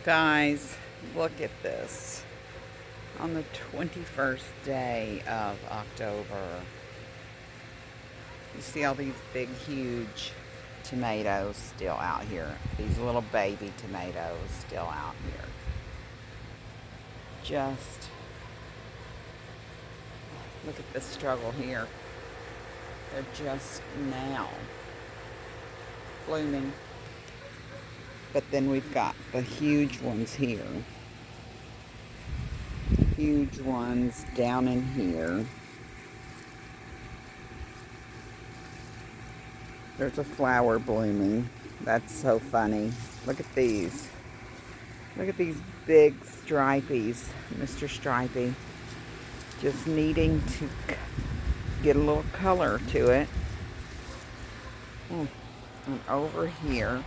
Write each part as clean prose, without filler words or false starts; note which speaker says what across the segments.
Speaker 1: Guys, look at this. On the 21st day of October, you see all these big, huge tomatoes still out here. These little baby tomatoes still out here. Just look at the struggle here. They're just now blooming. But then we've got the huge ones here. Huge ones down in here. There's a flower blooming. That's so funny. Look at these. Look at these big stripies, Mr. Stripey. Just needing to get a little color to it. And over here,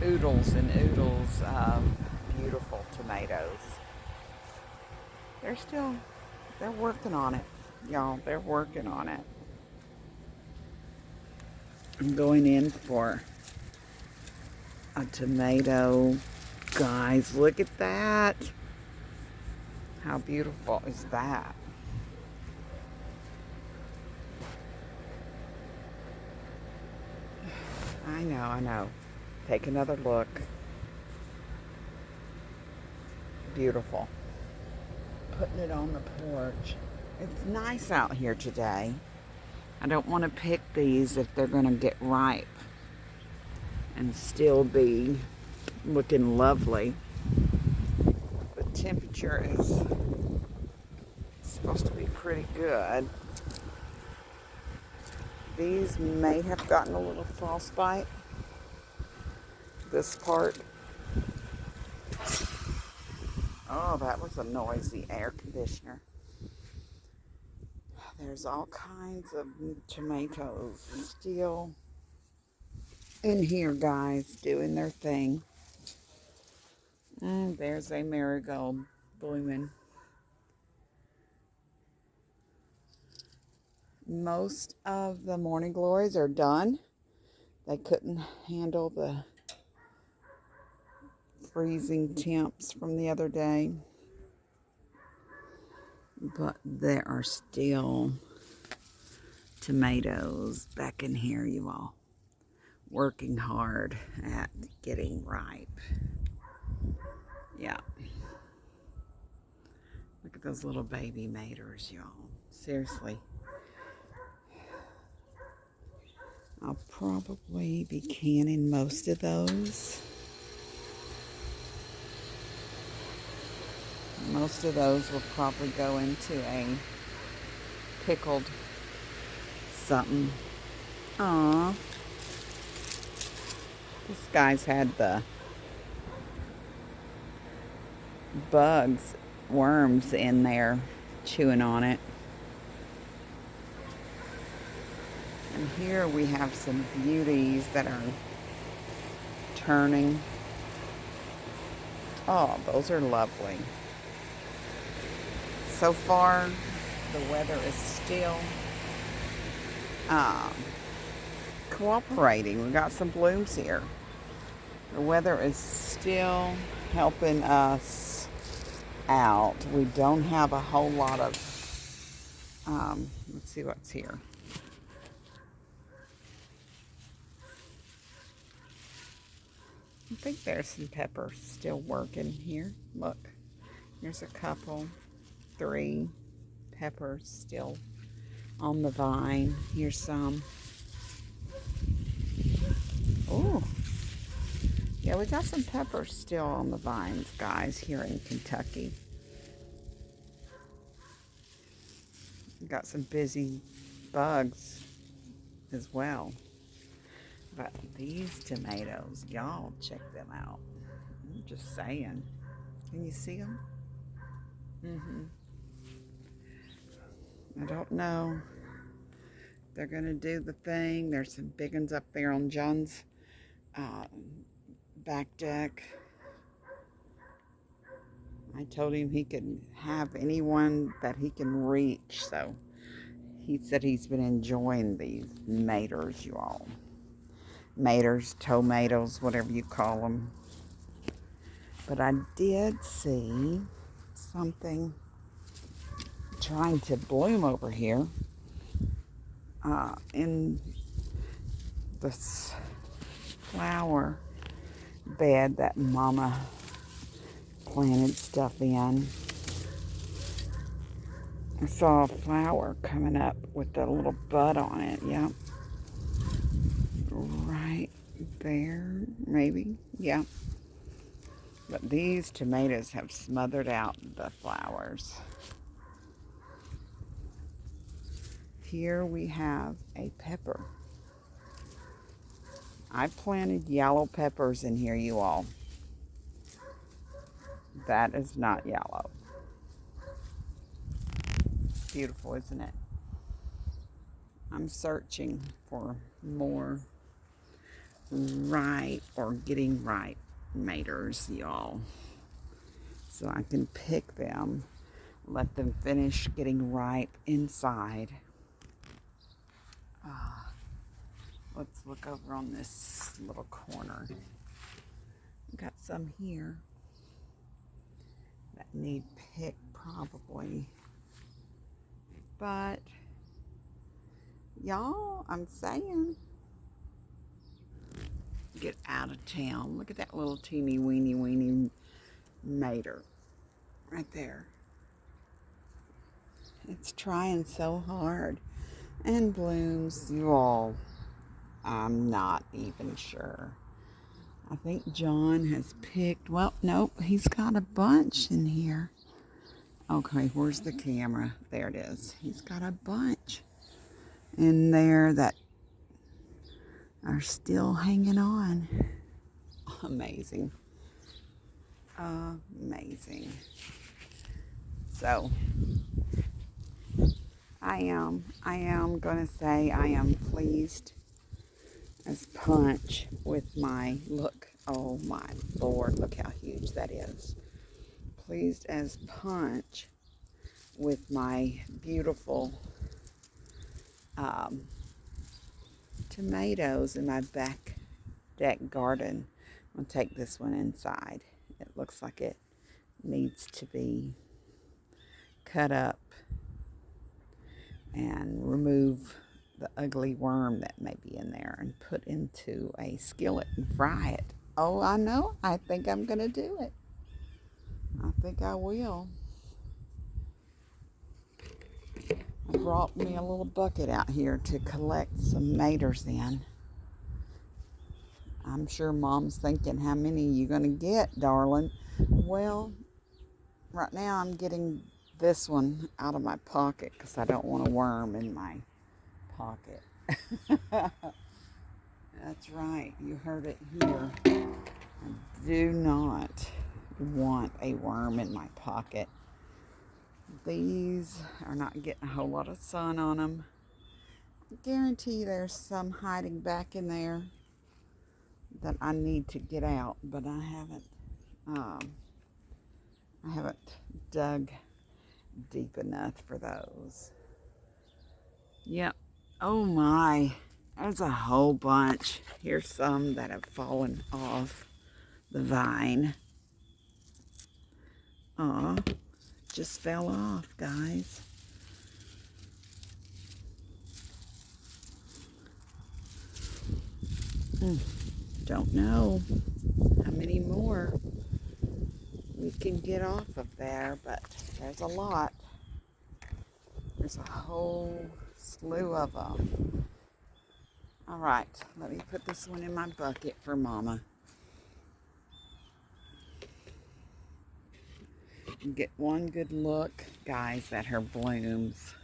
Speaker 1: oodles and oodles of beautiful tomatoes. They're working on it, y'all. They're working on it. I'm going in for a tomato. Guys, look at that. How beautiful is that? I know. Take another look. Beautiful. Putting it on the porch. It's nice out here today. I don't want to pick these if they're going to get ripe and still be looking lovely. The temperature is supposed to be pretty good. These may have gotten a little frostbite. This part. Oh, that was a noisy air conditioner. There's all kinds of tomatoes still in here, guys, doing their thing. And there's a marigold blooming. Most of the morning glories are done. They couldn't handle the freezing temps from the other day. But there are still tomatoes back in here, you all. Working hard at getting ripe. Yeah. Look at those little baby maters, y'all. Seriously. I'll probably be canning most of those. Most of those will probably go into a pickled something. Aww. This guy's had the bugs, worms in there chewing on it. And here we have some beauties that are turning. Oh, those are lovely. So far, the weather is still cooperating. We got some blooms here. The weather is still helping us out. We don't have a whole lot of, let's see what's here. I think there's some peppers still working here. Look, here's a couple, 3 peppers still on the vine. Here's some. Oh, yeah, we got some peppers still on the vines, guys, here in Kentucky. We got some busy bugs as well. But these tomatoes, y'all check them out. I'm just saying. Can you see them? I don't know. They're going to do the thing. There's some big ones up there on John's back deck. I told him he could have anyone that he can reach. So he said he's been enjoying these maters, you all. Maters, tomatoes, whatever you call them. But I did see something trying to bloom over here in this flower bed that Mama planted stuff in. I saw a flower coming up with a little bud on it. Yep. Right there, maybe. Yeah. But these tomatoes have smothered out the flowers. Here we have a pepper. I planted yellow peppers in here, you all. That is not yellow. Beautiful, isn't it? I'm searching for more ripe or getting ripe tomatoes, y'all. So I can pick them, let them finish getting ripe inside. Let's look over on this little corner. Got some here that need picked probably. But y'all, I'm saying, get out of town. Look at that little teeny weeny mater right there. It's trying so hard and blooms, you all. I'm not even sure. I think John has picked, well, nope, he's got a bunch in here. Okay, where's the camera? There it is. He's got a bunch in there that are still hanging on. Amazing. Amazing. So, I am going to say I am pleased as punch with my, look, oh my Lord, look how huge that is. Pleased as punch with my beautiful tomatoes in my back deck garden. I'm going to take this one inside. It looks like it needs to be cut up and remove the ugly worm that may be in there and put into a skillet and fry it. Oh, I know. I think I'm going to do it. I think I will. I brought me a little bucket out here to collect some maters in. I'm sure Mom's thinking, how many are you going to get, darling? Well, right now I'm getting this one out of my pocket because I don't want a worm in my pocket. That's right. You heard it here. I do not want a worm in my pocket. These are not getting a whole lot of sun on them. I guarantee there's some hiding back in there that I need to get out, but I haven't dug deep enough for those. Yep. Oh my, there's a whole bunch. Here's some that have fallen off the vine. Aw, just fell off, guys. Don't know how many more we can get off of there, but there's a lot. There's a whole slew of them. All right, let me put this one in my bucket for Mama. Get one good look, guys, at her blooms.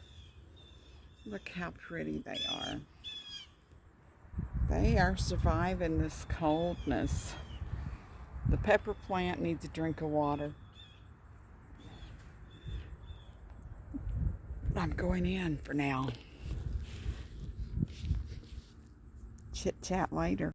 Speaker 1: Look how pretty they are. They are surviving this coldness. The pepper plant needs a drink of water. I'm going in for now. Chit chat later.